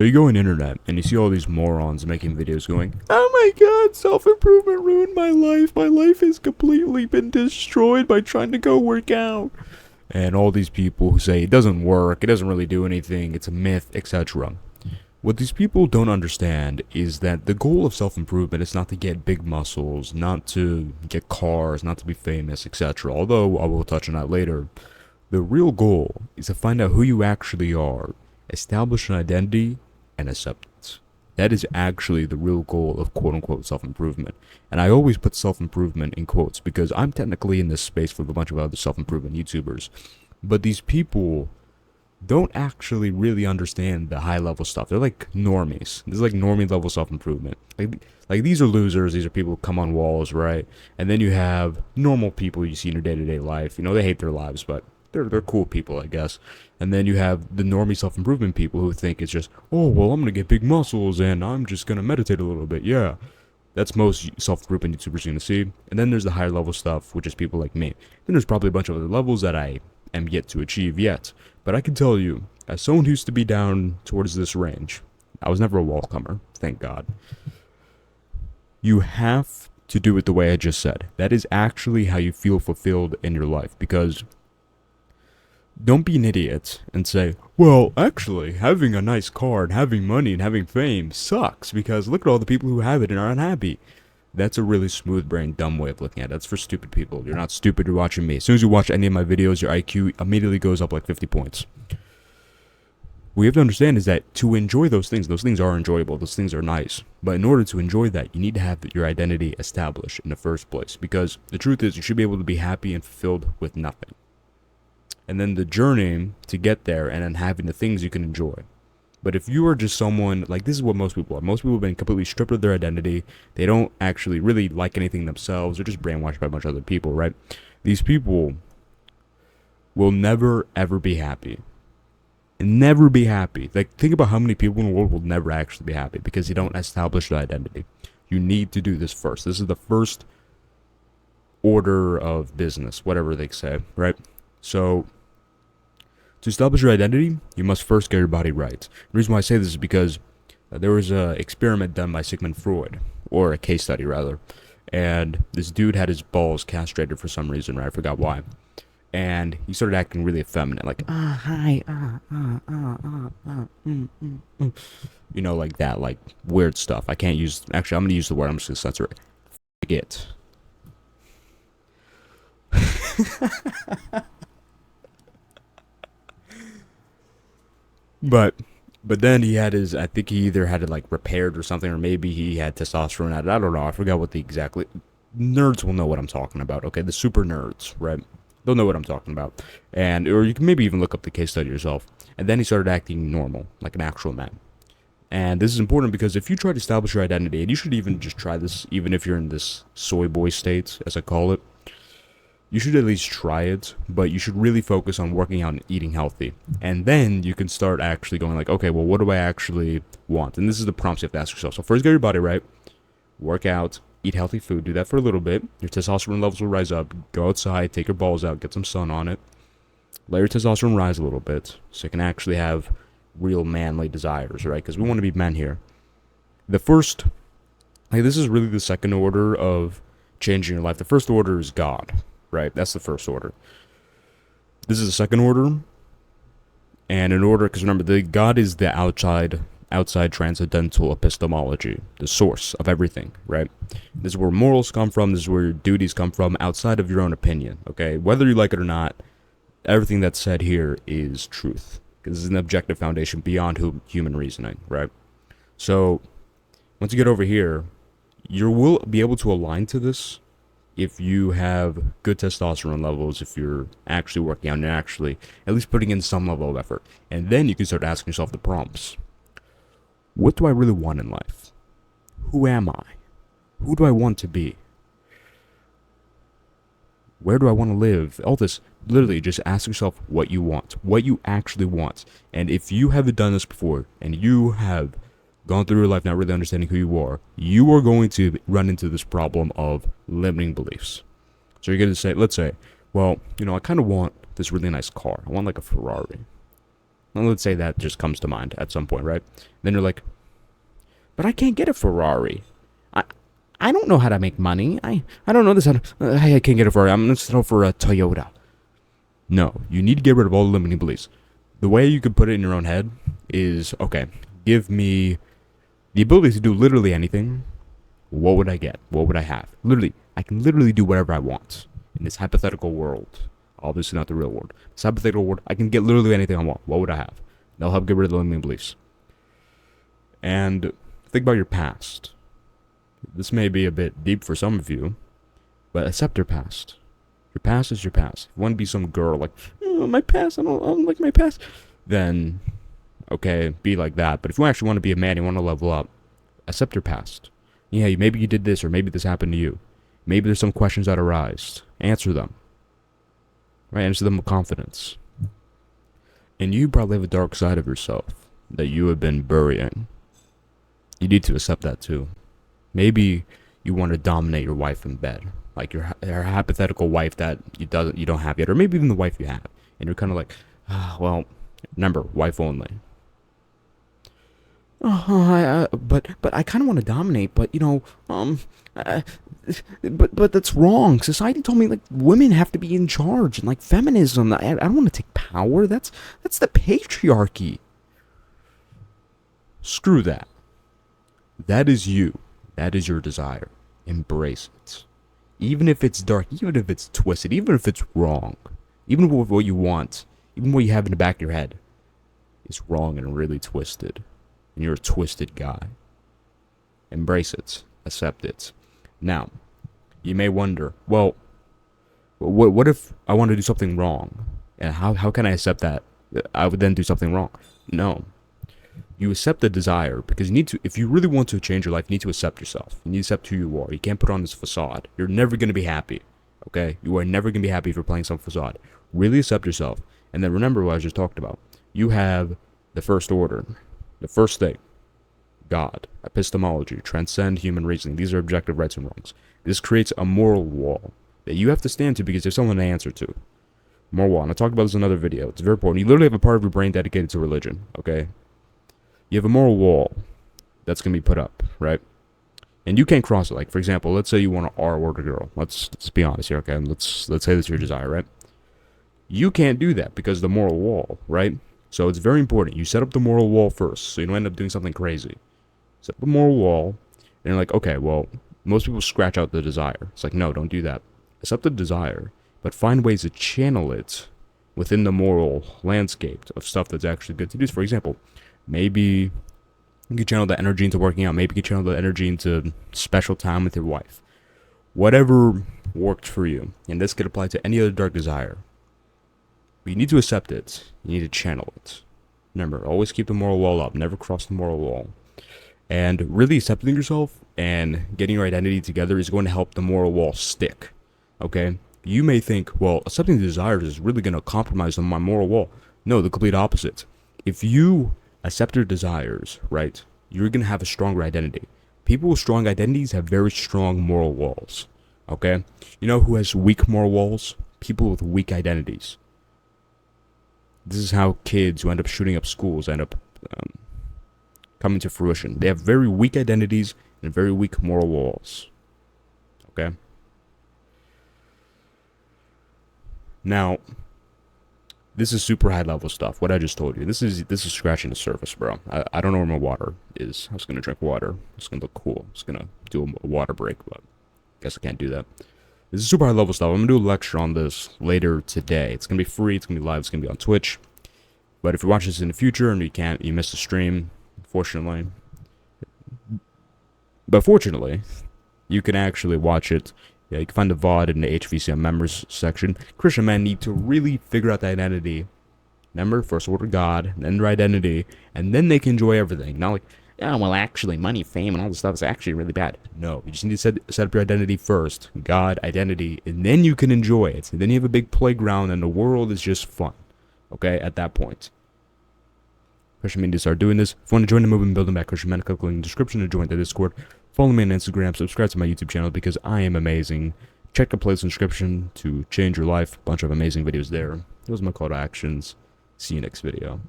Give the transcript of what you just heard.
So you go on internet and you see all these morons making videos going, "Oh my god, self-improvement ruined my life. My life has completely been destroyed by trying to go work out." And all these people who say it doesn't work, it doesn't really do anything, it's a myth, etc. What these people don't understand is that the goal of self-improvement is not to get big muscles, not to get cars, not to be famous, etc. Although I will touch on that later. The real goal is to find out who you actually are, establish an identity, and acceptance. That is actually the real goal of quote unquote self improvement. And I always put self improvement in quotes because I'm technically in this space with a bunch of other self improvement YouTubers. But these people don't actually really understand the high level stuff. They're like normies. This is like normie level self improvement. Like these are losers. These are people who come on walls, right? And then you have normal people you see in your day to day life. You know, they hate their lives, but they're cool people, I guess. And then you have the normie self improvement people who think it's just, oh well, I'm gonna get big muscles and I'm just gonna meditate a little bit. Yeah, that's most self improvement YouTubers you're gonna see. And then there's the higher level stuff, which is people like me. Then there's probably a bunch of other levels that I am yet to achieve yet. But I can tell you, as someone who used to be down towards this range, I was never a wall comer, thank God. You have to do it the way I just said. That is actually how you feel fulfilled in your life. Because don't be an idiot and say, well, actually, having a nice car and having money and having fame sucks because look at all the people who have it and are unhappy. That's a really smooth brain, dumb way of looking at it. That's for stupid people. You're not stupid, you're watching me. As soon as you watch any of my videos, your IQ immediately goes up like 50 points. What you have to understand is that to enjoy those things are enjoyable, those things are nice. But in order to enjoy that, you need to have your identity established in the first place. Because the truth is, you should be able to be happy and fulfilled with nothing. And then the journey to get there and then having the things you can enjoy. But if you are just someone, like this is what most people are. Most people have been completely stripped of their identity. They don't actually really like anything themselves. They're just brainwashed by a bunch of other people, right? These people will never, ever be happy. Never be happy. Like, think about how many people in the world will never actually be happy because they don't establish their identity. You need to do this first. This is the first order of business, whatever they say, right? So, to establish your identity, you must first get your body right. The reason why I say this is because there was an experiment done by Sigmund Freud, or a case study rather, and this dude had his balls castrated for some reason, right? I forgot why. And he started acting really effeminate, like, hi, you know, like that, like weird stuff. I can't use, actually, I'm going to use the word, I'm just going to censor it. Forget. But then he had his, I think he either had it like repaired or something, or maybe he had testosterone added. I don't know. I forgot what the exactly. Nerds will know what I'm talking about. Okay, the super nerds, right? They'll know what I'm talking about. And or you can maybe even look up the case study yourself. And then he started acting normal, like an actual man. And this is important because if you try to establish your identity, and you should even just try this, even if you're in this soy boy state, as I call it, you should at least try it, but you should really focus on working out and eating healthy. And then you can start actually going like, okay, well, what do I actually want? And this is the prompts you have to ask yourself. So first, get your body right, work out, eat healthy food, do that for a little bit. Your testosterone levels will rise up. Go outside, take your balls out, get some sun on it. Let your testosterone rise a little bit so you can actually have real manly desires, right? Because we want to be men here. The first, like, this is really the second order of changing your life. The first order is God. Right, that's the first order. This is the second order, and in order, because remember, the God is the outside transcendental epistemology, the source of everything. Right, this is where morals come from. This is where your duties come from, outside of your own opinion. Okay, whether you like it or not, everything that's said here is truth, because this is an objective foundation beyond human reasoning. Right, so once you get over here, you will be able to align to this if you have good testosterone levels, if you're actually working out and actually at least putting in some level of effort. And then you can start asking yourself the prompts. What do I really want in life? Who am I? Who do I want to be? Where do I want to live? All this, literally just ask yourself what you want, what you actually want. And if you haven't done this before and you have gone through your life not really understanding who you are going to run into this problem of limiting beliefs. So you're going to say, let's say, well, you know, I kind of want this really nice car. I want like a Ferrari. Well, let's say that just comes to mind at some point, right? Then you're like, but I can't get a Ferrari. I I don't know how to make money. I don't know this how to, I can't get a Ferrari. I'm going to settle for a Toyota. No, you need to get rid of all the limiting beliefs. The way you could put it in your own head is, okay, give me the ability to do literally anything. What would I get? What would I have? Literally, I can literally do whatever I want in this hypothetical world. Obviously not the real world. This hypothetical world, I can get literally anything I want. What would I have? That'll help get rid of the limiting beliefs. And think about your past. This may be a bit deep for some of you, but accept your past. Your past is your past. If you want to be some girl like, oh, my past, I don't like my past, then, okay, be like that. But if you actually want to be a man, you want to level up, accept your past. Yeah, maybe you did this, or maybe this happened to you. Maybe there's some questions that arise. Answer them. Right? Answer them with confidence. And you probably have a dark side of yourself that you have been burying. You need to accept that too. Maybe you want to dominate your wife in bed. Like your hypothetical wife that you don't have yet. Or maybe even the wife you have. And you're kind of like, well, remember, wife only. But I kind of want to dominate, but but that's wrong. Society told me like women have to be in charge, and like feminism. I don't want to take power. That's the patriarchy. Screw that. That is you. That is your desire. Embrace it. Even if it's dark, even if it's twisted, even if it's wrong, even if what you want, even what you have in the back of your head is wrong and really twisted. And you're a twisted guy. Embrace it. Accept it. Now, you may wonder, well, what if I want to do something wrong? And how can I accept that I would then do something wrong? No. You accept the desire because you need to, if you really want to change your life, you need to accept yourself. You need to accept who you are. You can't put on this facade. You're never going to be happy. Okay? You are never going to be happy if you're playing some facade. Really accept yourself. And then remember what I just talked about. You have the first order. The first thing, God, epistemology, transcend human reasoning. These are objective rights and wrongs. This creates a moral wall that you have to stand to because there's someone to answer to. Moral wall. And I talked about this in another video. It's very important. You literally have a part of your brain dedicated to religion, okay? You have a moral wall that's going to be put up, right? And you can't cross it. Like, for example, let's say you want an R-order girl. Let's be honest here, okay? Let's say that's your desire, right? You can't do that because of the moral wall, right? So it's very important. You set up the moral wall first, so you don't end up doing something crazy. Set up a moral wall, and you're like, okay, well, most people scratch out the desire. It's like, no, don't do that. Accept the desire, but find ways to channel it within the moral landscape of stuff that's actually good to do. For example, maybe you can channel that energy into working out. Maybe you can channel that energy into special time with your wife. Whatever worked for you. And this could apply to any other dark desire. But you need to accept it. You need to channel it. Remember, always keep the moral wall up. Never cross the moral wall. And really accepting yourself and getting your identity together is going to help the moral wall stick. Okay? You may think, well, accepting the desires is really going to compromise on my moral wall. No, the complete opposite. If you accept your desires, right, you're going to have a stronger identity. People with strong identities have very strong moral walls. Okay? You know who has weak moral walls? People with weak identities. This is how kids who end up shooting up schools end up coming to fruition. They have very weak identities and very weak moral walls. Okay? Now, this is super high level stuff. What I just told you. This is scratching the surface, bro. I don't know where my water is. I was gonna drink water. It's gonna look cool. I was gonna do a water break, but I guess I can't do that. This is super high level stuff. I'm gonna do a lecture on this later today. It's gonna be free. It's gonna be live. It's gonna be on Twitch. But if you watch this in the future and you missed the stream, unfortunately. But fortunately, you can actually watch it. Yeah, you can find the VOD in the HVCM members section. Christian men need to really figure out the identity. Remember, first order God, then their identity, and then they can enjoy everything. Not like, oh, well, actually, money, fame, and all this stuff is actually really bad. No, you just need to set up your identity first. God, identity, and then you can enjoy it. And then you have a big playground, and the world is just fun. Okay, at that point. Christian men need to start doing this. If you want to join the movement building back Christian men, click the link in the description to join the Discord. Follow me on Instagram, subscribe to my YouTube channel because I am amazing. Check the playlist description to change your life. Bunch of amazing videos there. Those are my call to actions. See you next video.